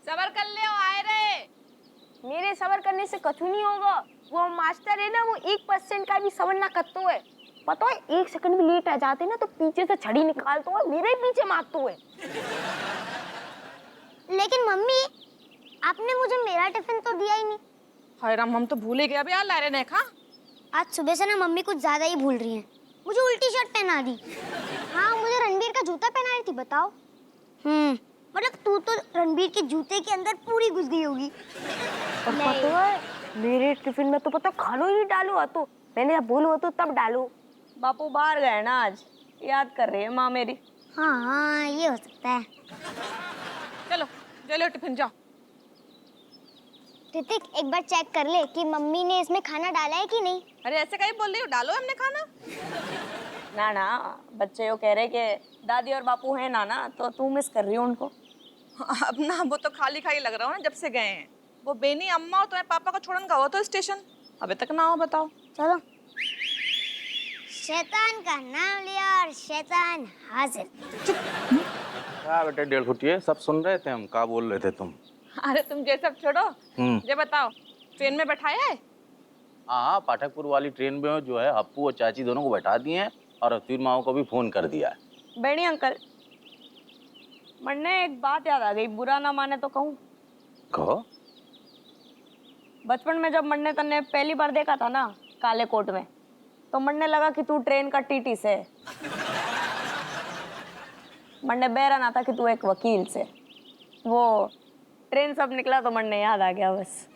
सबर कर ले, आए रहे। मेरे सबर करने से कछु नहीं होगा। वो मास्टर है ना, वो 1% का भी सबर ना करते है। पता है, 1 सेकंड भी लेट आ जाते ना तो पीछे से छड़ी निकालते हो, मेरे ही पीछे मारते हुए। लेकिन मम्मी, आपने मुझे मेरा टिफिन तो दिया ही नहीं। हाय राम, हम तो भूल ही गए। अब यार लारे ने खा। आज सुबह से ना मम्मी कुछ ज्यादा ही भूल रही हैं। मुझे उल्टी शर्ट पहना दी। हाँ, मुझे रणबीर का जूता पहना रही थी, बताओ। मतलब तू तो रणबीर के जूते के अंदर पूरी घुस गई होगी। और पता है, मेरे टिफिन में तो पता खालो ही डालो तो मैंने जब बोलो तो तब डालो। बापू बाहर गए ना आज, याद कर रही है माँ मेरी। हाँ, ये हो सकता है। चलो चलो टिफिन जाओ। ऋतिक, एक बार चेक कर ले कि मम्मी ने इसमें खाना डाला है कि नहीं। अरे ऐसे कहीं बोल रही हो, डालो हमने खाना। ना ना, बच्चे यो कह रहे कि दादी और बापू हैं ना तो तू मिस कर रही हो उनको। अब ना वो तो खाली खाली लग रहा हो ना जब से गए हैं। वो बेनी अम्मा और तुम्हारे पापा को छोड़न गया तो स्टेशन, अबे तक ना हो। बताओ। चलो। शैतान का नाम लिया और शैतान हाजिर। क्या बेटे डेढ़ फुटिए, सब सुन रहे थे हम, क्या बोल रहे थे तुम? अरे तुम ये सब छोड़ो, ये बताओ ट्रेन में बैठाया है? हाँ, पाठकपुर वाली ट्रेन में जो है हप्पू और चाची दोनों को बैठा दिए हैं और रतवीर माओ को भी फोन कर दिया है। बेनी अंकल, मन्ने एक बात याद आ गई, बुरा ना माने तो कहूँ। कहो। बचपन में जब मन्ने तन्ने पहली बार देखा था ना काले कोट में, तो मन्ने लगा कि तू ट्रेन का टीटी से। मन्ने बहरा ना था कि तू एक वकील से। वो ट्रेन सब निकला तो मन्ने याद आ गया बस।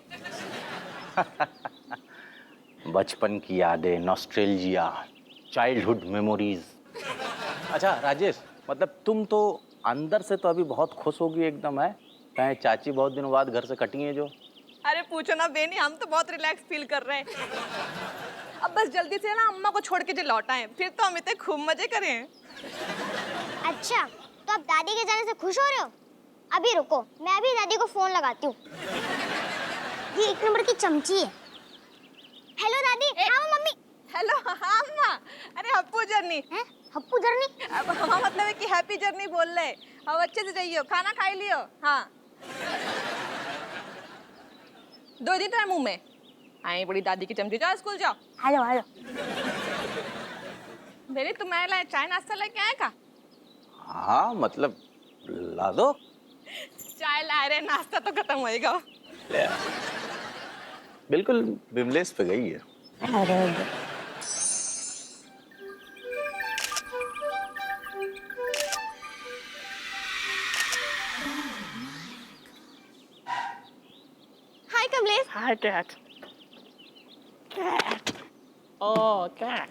बचपन की यादें, नॉस्टैल्जिया, चाइल्डहुड मेमोरीज। अच्छा राजेश, मतलब तुम तो अंदर से तो अभी बहुत खुश होगी एकदम, है? कहीं चाची बहुत दिनों बाद घर से कटी हैं जो। अरे पूछो ना बेनी, हम तो बहुत रिलैक्स फील कर रहे हैं। अब बस जल्दी से ना अम्मा को छोड़ के जो लौट आए, फिर तो हम इतने खूब मजे करें। अच्छा, तो आप दादी के जाने से खुश हो रहे हो? अभी रुको, मैं अभी दादी को फोन लगाती हूँ। ये 1 नंबर की चमची है। हेलो दादी। हाँ मम्मी। हेलो। हाँ अम्मा। अरे हप्पू जर्नी हैं? हप्पू जर्नी? अब हाँ मतलब है कि हैप्पी जर्नी बोल रहे। अब अच्छे से जाइयो, खाना खाई लियो। हाँ 2 दिन तो है मुंह में। आई बड़ी दादी की चमची, जाओ स्कूल जाओ। Hello hello. बेनी तुम्हारे लिए चाय नाश्ता लेके आए का? हाँ मतलब ला दो। चाय ला रहे, नाश्ता तो खत्म होएगा। बिल्कुल बिमलेश पे गई है। हाय Kamlesh. Hi, cat. Cat. Oh, cat.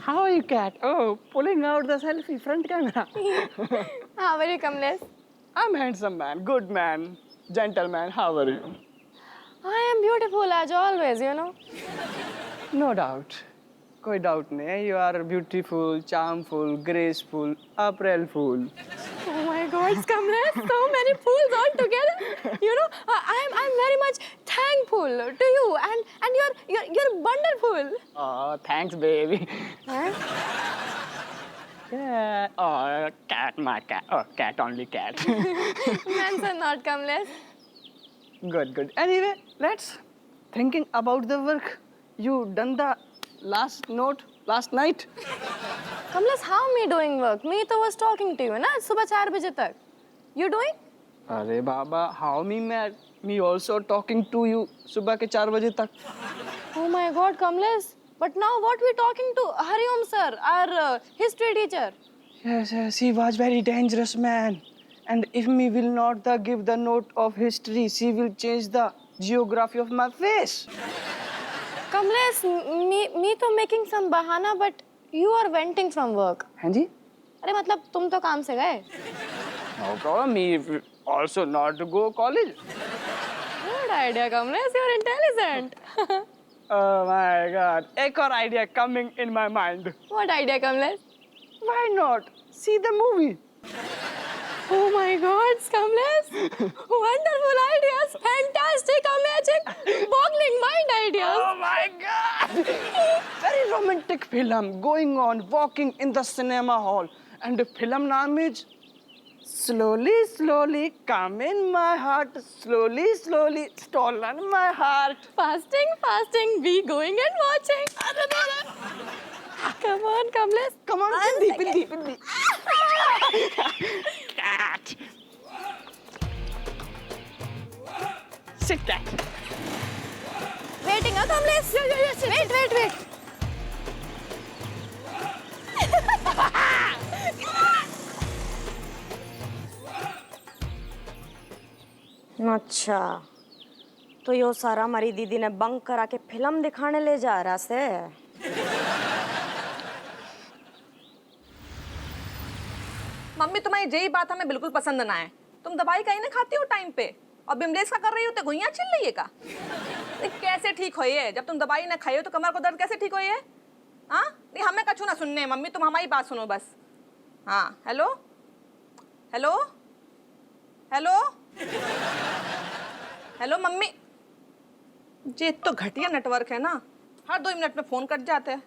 How are you, cat? Oh, pulling out the selfie front camera. How are you Kamlesh? I'm handsome man, good man, gentleman. How are you? I am beautiful as always, you know. No doubt. कोई doubt नहीं है. You are beautiful, charmful, graceful, April fool. Oh my God, Kamlesh, so many fools all together. You know, I'm very much thankful to you, and you're wonderful. Oh, thanks, baby. Huh? Yeah. Oh, cat, my cat. Oh, cat, only cat. Mention not, Kamlesh. Good, good. Anyway, let's thinking about the work. You done the last note last night? Kamlesh, how me doing work? Me तो was talking to you ना सुबह 4 बजे तक. You doing? अरे बाबा, how me mad? Me also talking to you सुबह के 4 बजे तक. Oh my God, Kamlesh. But now what we talking to Hariom sir, our history teacher? Yes, yes, he was very dangerous man. And if me will not the give the note of history, she will change the geography of my face. Kamlesh, me तो making some bahana, but you are venting from work. हाँ जी? अरे मतलब तुम तो काम से गए. No problem. Me also not to go college. Good idea, Kamlesh. You're intelligent. Oh my God! एक और idea coming in my mind. What idea, Kamlesh? Why not see the movie? Oh my God, Kamlesh! Wonderful ideas, fantastic, amazing, boggling mind ideas. Oh my God! Very romantic film going on, walking in the cinema hall, and the film name is slowly, slowly, come in my heart. Slowly, slowly, stolen my heart. Fasting, fasting, we going and watching. Come on, Kamlesh. Come on, Pindi. Cat. Sit cat. Waiting, huh, Kamlesh? Yeah. Wait. अच्छा, तो यो सारा हमारी दीदी ने bunk करा के film दिखाने ले जा रहा से। मम्मी तुम्हारी यही बात हमें बिल्कुल पसंद ना है। तुम दवाई कहीं ना खाती हो टाइम पे और बिमलेश का कर रही हो तो गुइयां चिल रही है का? नहीं, कैसे ठीक हुई है? जब तुम दवाई ना खाई हो तो कमर को दर्द कैसे ठीक हुई है? हाँ नहीं, हमें कछु ना सुनने है मम्मी, तुम हमारी बात सुनो बस। हाँ hello hello hello hello mummy, ये तो घटिया नेटवर्क है ना, हर 2 मिनट में फोन कट जाते हैं।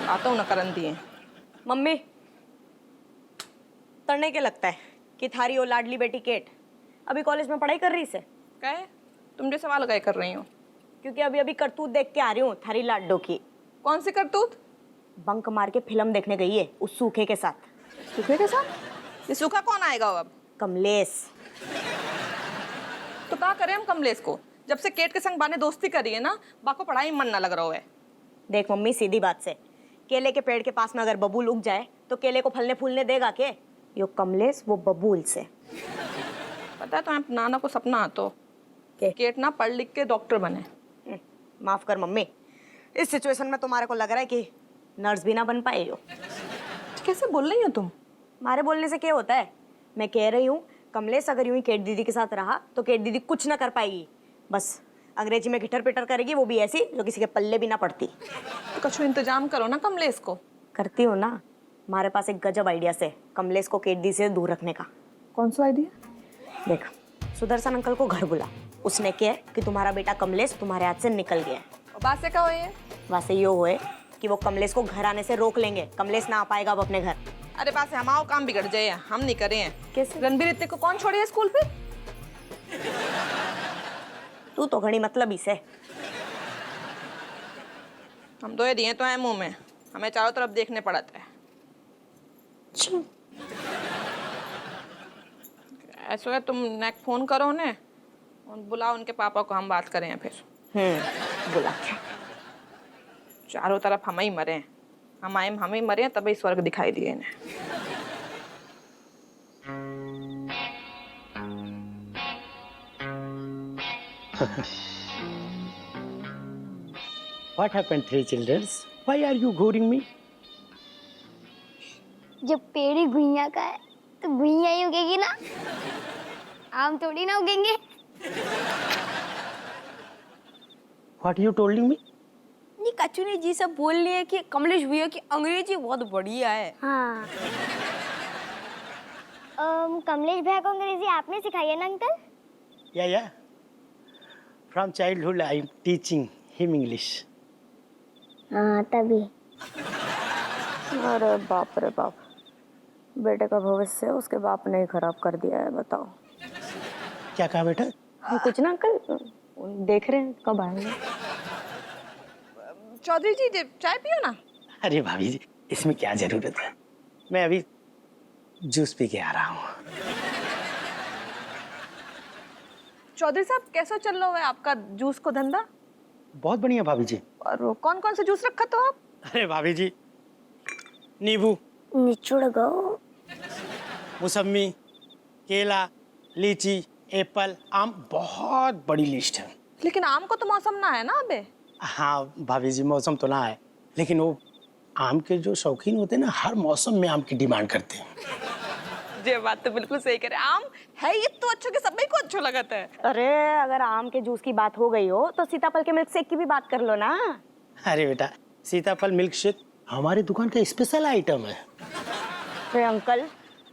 आता हूँ ना करन दिए। मम्मी, तरने के लगता है कि थारी वो लाडली बेटी केट अभी कॉलेज में पढ़ाई कर रही से? कहे तुम जो सवाल गए कर रही हो? क्योंकि अभी करतूत देख के आ रही हूँ थारी लाडो की। कौन सी करतूत? बंक मार के फिल्म देखने गई है उस सूखे के साथ। सूखे के साथ? ये सूखा कौन आएगा अब? कमलेश। तो क्या करें हम कमलेश को? जब से केट के संग बाने दोस्ती करी है ना, बाको पढ़ाई में मन ना लग रहा है। देख मम्मी, सीधी बात से, केले के पेड़ के पास में अगर बबूल उग जाए तो केले को फलने फूलने देगा के? यो कमलेश वो बबूल से। पता है तो नाना को सपना आता के? केट ना पढ़ लिख के डॉक्टर बने। माफ कर मम्मी, इस सिचुएशन में तुम्हारे को लग रहा है कि नर्स भी ना बन पाए हो। कैसे बोल रही हो तुम? मारे बोलने से क्या होता है? मैं कह रही हूँ कमलेश अगर यूं ही केट दीदी के साथ रहा तो केट दीदी कुछ ना कर पाएगी, बस अंग्रेजी में घिटर पिटर करेगी, वो भी ऐसी जो किसी के पल्ले भी ना पड़ती। तो कुछ इंतजाम करो ना कमलेश को। करती हो ना, हमारे पास एक गजब आइडिया से कमलेश को केट दीदी से दूर रखने का। कौन सा आइडिया? देख, सुदर्शन अंकल को घर बुला, उसने कहा कि तुम्हारा बेटा कमलेश तुम्हारे हाथ से निकल गया है। और बात से क्या हुई है? वैसे यो हुए कि वो कमलेश को घर आने से रोक लेंगे, कमलेश ना आ पाएगा अब अपने घर। अरे बात से हमारा काम बिगड़ जाए, हम नहीं करे हैं। कैसे? रणबीर इत्ते को कौन छोड़ी है स्कूल पे? तू तो घड़ी मतलब ही से। हम दो दिए तो है मुंह में, हमें चारों तरफ देखने पड़ता है। ऐसा है तुम नेक फोन करो उन्हें और बुलाओ उनके पापा को, हम बात करें फिर। बुला। चारों तरफ हम ही मरे, हम ही मरे तभी स्वर्ग दिखाई दिए इन्हें। What happened, 3 children? Why are you goading me? जब पेड़ ही गुइया का है तो गुइया ही उगेगी ना, आम थोड़ी ना उगेंगे। What you told me? नहीं, कचुनी जी सब बोल रही है कि कमलेश भैया की अंग्रेजी बहुत बढ़िया है। हाँ। कमलेश भैया को अंग्रेजी आपने सिखाई है ना uncle? Yeah. From childhood, I'm teaching him English. हाँ तभी। अरे बाप रे बाप, बेटे का भविष्य उसके बाप ने ही खराब कर दिया है, बताओ। क्या कहा बेटा? कुछ ना अंकल, देख रहे हैं कब आएंगे। चौधरी जी चाय पियो ना। अरे भाभी जी, इसमें क्या जरूरत है, मैं अभी जूस पी के आ रहा हूँ। चौधरी साहब कैसा चल रहा है आपका जूस को धंधा? बहुत बढ़िया भाभी जी। और कौन कौन से जूस रखा तो आप? अरे भाभी जी, नींबू, निचुड़ गो, मौसमी, केला, लीची, एप्पल, आम, बहुत बड़ी लिस्ट है। लेकिन आम को तो मौसम ना है ना अबे। हाँ भाभी जी, मौसम तो ना है, लेकिन वो आम के जो शौकीन होते हैं ना, हर मौसम में आम की डिमांड करते हैं। ये बात तो बिल्कुल सही करे, आम है ये तो अच्छो के सभी को अच्छो लगता है। अरे अगर आम के जूस की बात हो गई हो तो सीताफल के मिल्क शेक की भी बात कर लो ना। अरे बेटा, सीताफल मिल्क शेक हमारी दुकान का स्पेशल आइटम है। अरे अंकल,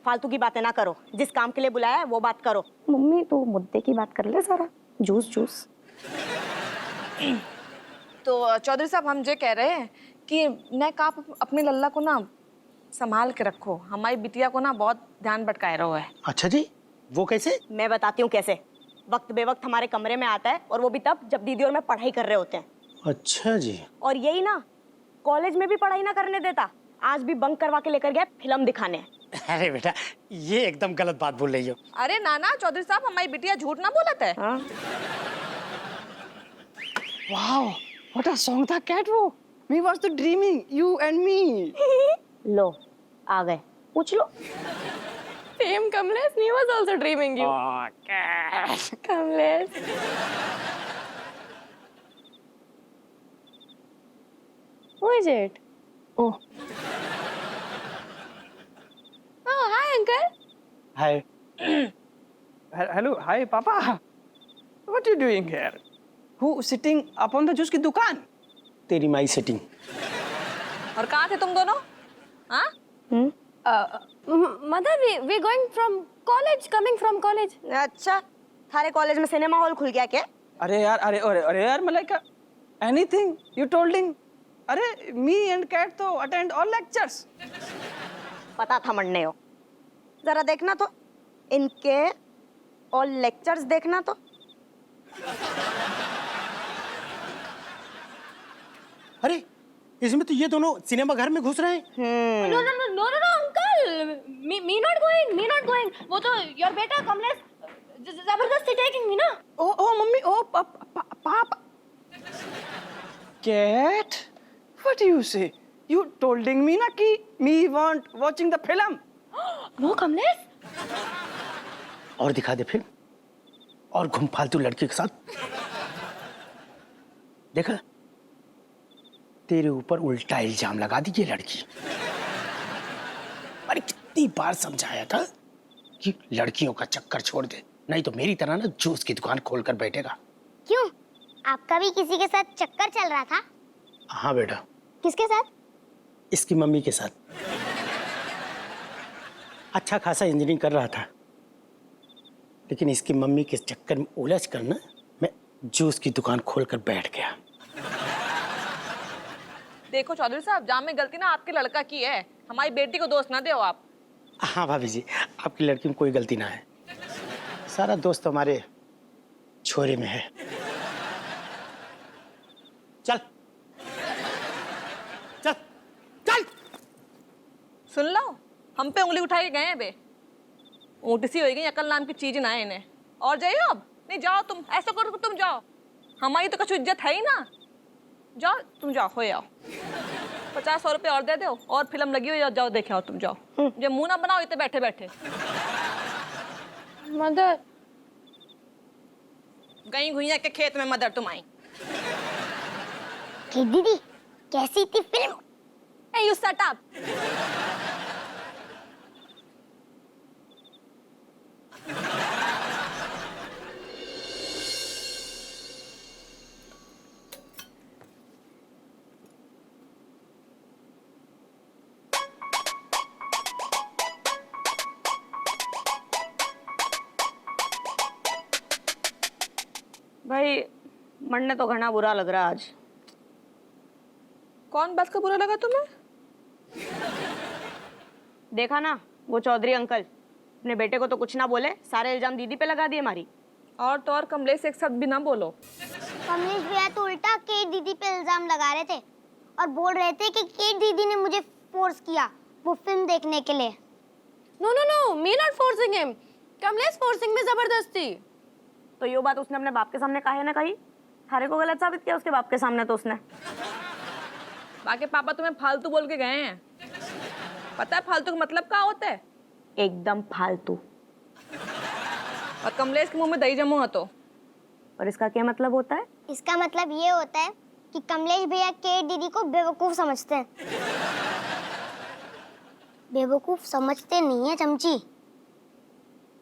फालतू की बातें ना करो, जिस काम के लिए बुलाया है वो बात करो। मम्मी तो मुद्दे की बात कर ले सारा। जूस तो चौधरी साहब हम ये कह रहे हैं कि नेक आप अपने लल्ला को ना संभाल के रखो, हमारी बिटिया को ना बहुत ध्यान भटकाए रहो है। अच्छा जी, वो कैसे? मैं बताती हूँ कैसे। वक्त बेवक्त हमारे कमरे में आता है, और वो भी तब जब दीदी और मैं पढ़ाई कर रहे होते हैं। अच्छा जी। और यही ना, कॉलेज में भी पढ़ाई ना करने देता। आज भी बंक करवा के लेकर गया फिल्म दिखाने। अरे बेटा, ये एकदम गलत बात बोल रही हो। अरे नाना चौधरी साहब, हमारी बिटिया झूठ ना बोलत है। हाँ? Wow, what a song था Catwalk. Me was the dreaming, you and me. लो, आ गए, पूछ लो। Same Kamlesh, me was also dreaming you. Kamlesh. Who is it? Oh, Oh, hi uncle. Hi. hello, hi Papa. What are you doing here? Who sitting up on the juice की दुकान? तेरी माई setting. और कहाँ थे तुम दोनों? हाँ? Mother, we going from college, coming from college. अच्छा, थारे कॉलेज में सिनेमा हॉल खुल गया क्या? अरे यार Malaika, anything you told him? अरे me and Cat तो attend all lectures. पता था मरने हो। जरा देखना तो, इनके और लेक्चर्स देखना तो। अरे, इसमें तो ये दोनों सिनेमा घर में घुस रहे हैं। No, uncle. Me not going. वो तो your बेटा कमलेश जबरदस्ती taking me ना. Oh मम्मी, oh पापा. Cat, what do you say? You told me ना कि me want watching the film. No, Kamlesh. और दिखा दे फिल्म, और घूम फालतू लड़की के साथ। देखा, तेरे ऊपर उल्टा इल्जाम लगा दी ये लड़की। अरे कितनी बार समझाया था कि लड़कियों का चक्कर छोड़ दे, नहीं तो मेरी तरह ना जूस की दुकान खोलकर बैठेगा। क्यों? आपका भी किसी के साथ चक्कर चल रहा था? हाँ बेटा। किसके साथ? इसकी मम्मी के साथ। अच्छा खासा इंजीनियरिंग कर रहा था, लेकिन इसकी मम्मी के चक्कर में उलझ कर ना मैं जूस की दुकान खोलकर बैठ गया। देखो चौधरी साहब, जहाँ में गलती ना आपके लड़का की है, हमारी बेटी को दोष ना दो आप। हाँ भाभी जी, आपकी लड़की में कोई गलती ना है, सारा दोस्त हमारे छोरे में है। चल चल चल। सुन लो, हम पे उंगली उठा के गए हैं बे। ऊँट सी होगी, अकल नाम की चीज ना है इन्हें। और जाइए अब, नहीं जाओ तुम, ऐसा करो तुम जाओ, हमारी तो कुछ इज्जत है ही ना। जाओ तुम, जाओ हो आओ, 50-100 रुपये और दे दो, और फिल्म लगी हुई, जाओ देखे आओ तुम, जाओ। जो मुंह ना बनाओ इतने बैठे बैठे। Mother. गई घुइया के खेत में मदर तुम आई। कि दीदी कैसी थी film? Hey, you shut up. भाई मरने तो घना बुरा लग रहा आज। कौन बात का बुरा लगा तुम्हें? देखा ना, वो चौधरी अंकल अपने बेटे को तो कुछ ना बोले, सारे इल्जाम दीदी पे लगा दिए हमारी। और तो और कमलेश एक शब्द भी ना बोलो। कमलेश भैया तो उल्टा केट दीदी पे इल्जाम लगा रहे थे और बोल रहे थे कि केट दीदी ने मुझे फोर्स किया वो फिल्म देखने के लिए। No, me not forcing him. Kamlesh forcing me जबरदस्ती। तो ये बात उसने अपने बाप के सामने काहे ना कही? थारे को गलत साबित किया उसके बाप के सामने तो उसने। बाकी पापा तुम्हें फालतू बोल के गए हैं। पता है फालतू का मतलब क्या होता है? एकदम फालतू। और कमलेश के मुंह में दही जमो तो। और इसका क्या मतलब होता है? इसका मतलब ये होता है कि कमलेश भैया केट दीदी को बेवकूफ समझते हैं। बेवकूफ समझते नहीं है चमची।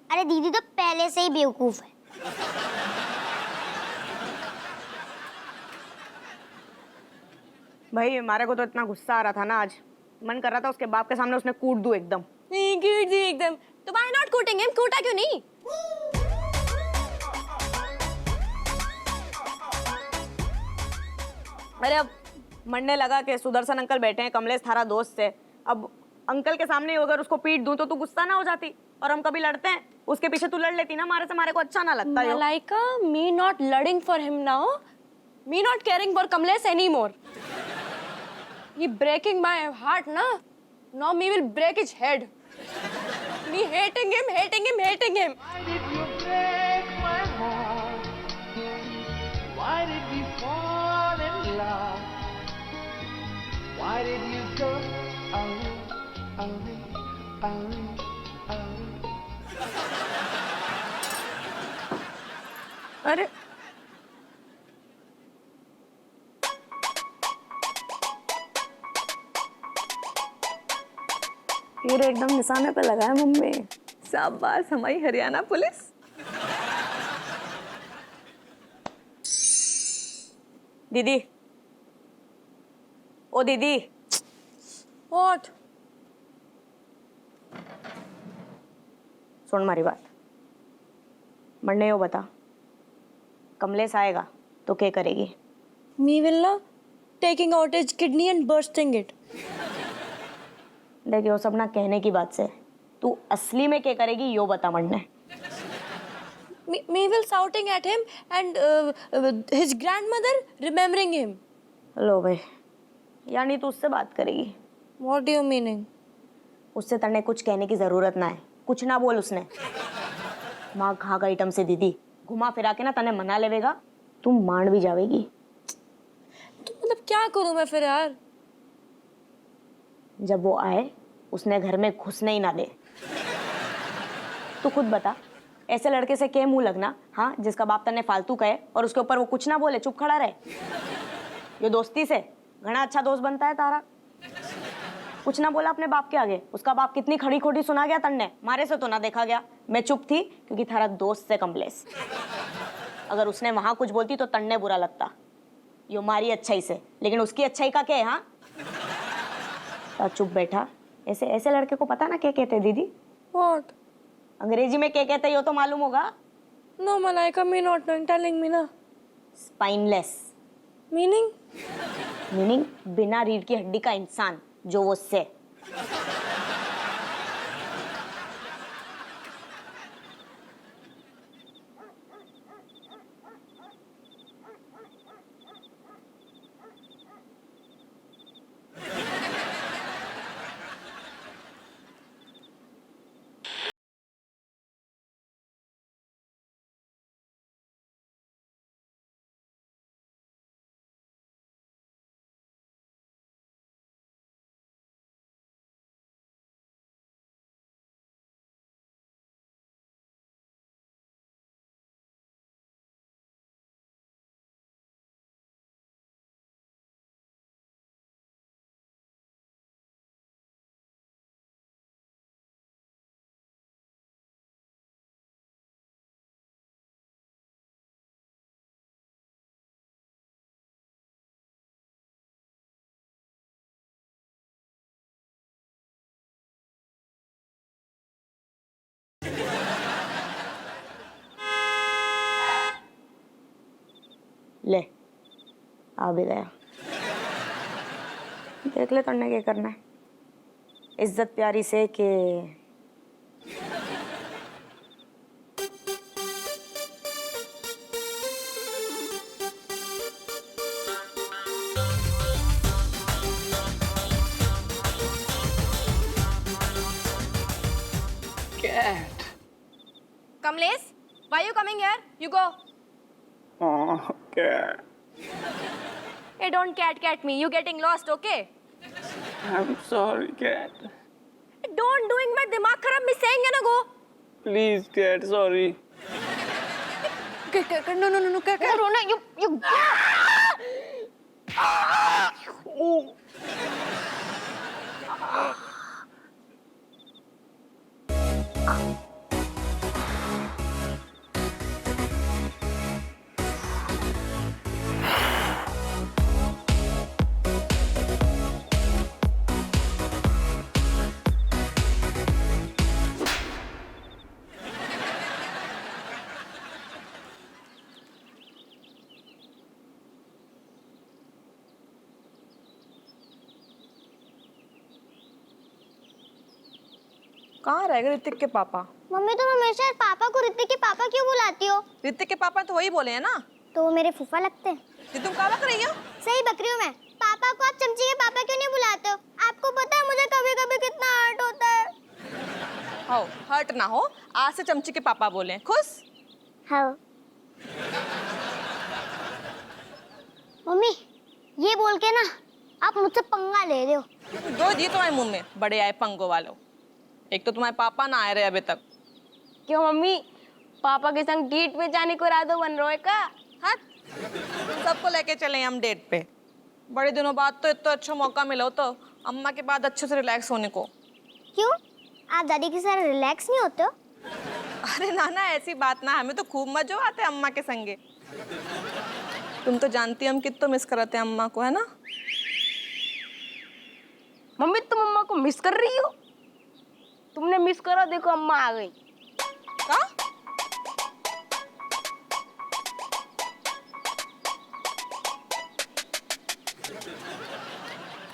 अरे दीदी तो पहले से ही बेवकूफ है। भाई हमारे को तो इतना गुस्सा आ रहा था ना आज, मन कर रहा था उसके बाप के सामने उसने कूट दूं एकदम। कूट दी एकदम। तो why not कूटेंगे? कूटा क्यों नहीं? अरे अब मरने लगा कि सुदर्शन अंकल बैठे हैं, कमलेश थारा दोस्त है, अब अंकल के सामने ही अगर उसको पीट दूं तो तू गुस्सा ना हो जाती? और हम कभी लड़ते हैं, उसके पीछे तू लड़ लेती ना, हमारे से हमारे को अच्छा ना लगता है। Malaika, me not luring for him now. Me not caring for Kamlesh anymore. He breaking my heart, na? Now me will break his head. Me hating him, hating him, hating him. Why did you break my heart? Why did we fall in love? Why did you go away, away, away, away? अरे तीर एकदम निशाने पे लगा है mummy. शाबाश हमारी Haryana police. दीदी, ओ दीदी, What? सुन मारी बात। मरने यो बता, कमलेश आएगा तो क्या करेगी? Me will na taking out his kidney and bursting it. देखिए वो सब ना कहने की बात से, तू असली में क्या करेगी यो बता मरने। Me will shouting at him and his grandmother remembering him. लो भाई, यानी तू उससे बात करेगी? What do you meaning? उससे तने कुछ कहने की जरूरत ना है, कुछ ना बोल उसने। माँ खागा आइटम से दीदी, घुमा फिरा के ना तने मना लेवेगा, तू मान भी जावेगी। तो मतलब क्या करूं मैं फिर यार? जब वो आए उसने घर में घुसने ही ना दे। तू खुद बता, ऐसे लड़के से क्या मुंह लगना, हाँ, जिसका बाप तने फालतू कहे और उसके ऊपर वो कुछ ना बोले, चुप खड़ा रहे। ये दोस्ती से घना अच्छा दोस्त बनता है तारा। कुछ ना बोला अपने बाप के आगे, उसका बाप कितनी खड़ी खोटी सुना गया तन्ने, मारे से तो ना देखा गया। मैं चुप थी क्योंकि थारा दोस्त से कमलेश, अगर उसने वहां कुछ बोलती तो तन्ने बुरा लगता। यो मारी अच्छाई से, लेकिन उसकी अच्छाई का क्या है? हाँ, तो चुप बैठा। ऐसे ऐसे लड़के को पता ना क्या कहते हैं दीदी? What? अंग्रेजी में क्या कहते हैं यो तो मालूम होगा? No, Malaika, me not knowing. Telling me na. Spineless. Meaning? Meaning बिना रीढ़ की हड्डी का इंसान, जो वो से। ले, आ भी गया। देख ले तन्ने क्या करना है, इज्जत प्यारी से के। Cat. Kamlesh, why you coming here? You go. Oh, cat. Hey, don't cat me. You getting lost, okay? I'm sorry, cat. Don't doing my दिमाग खराब. मैं saying है ना go. Please, cat, sorry. No. Rona, you. कहाँ रह गए ऋतिक के पापा? मम्मी तुम हमेशा पापा को ऋतिक के पापा क्यों बुलाती हो? ऋतिक के पापा तो वही बोले हैं ना। तो वो मेरे फूफा लगते हैं। ये तुम क्या बक रही हो? सही बक रही हूँ मैं। पापा को आप चमची के पापा क्यों नहीं बुलाते हो? आपको पता है मुझे कभी कभी कितना हर्ट होता है। हो हर्ट ना हो, आज से चमची के पापा बोले। खुश? हाँ। मम्मी ये बोल के ना आप मुझसे पंगा ले रहे हो। दो दी तुम्हारे मुंह में बड़े आए पंगो वालों। एक तो तुम्हारे पापा ना आए रहे अभी तक। क्यों मम्मी, पापा के संग डेट पे जाने को राधो बन रहा है का? हाँ, सबको लेके चले हम डेट पे। बड़े दिनों बाद तो इतना अच्छा मौका मिला हो तो अम्मा के बाद अच्छे से रिलैक्स होने को। क्यों आप दादी के साथ रिलैक्स नहीं होते हो? अरे नाना ऐसी बात ना, हमें तो खूब मजा आते अम्मा के संगे। तुम तो जानती हम कितना मिस करते हैं अम्मा को, है ना? मम्मी तुम अम्मा को मिस कर रही हो? तुमने मिस करा, देखो अम्मा आ गई। का?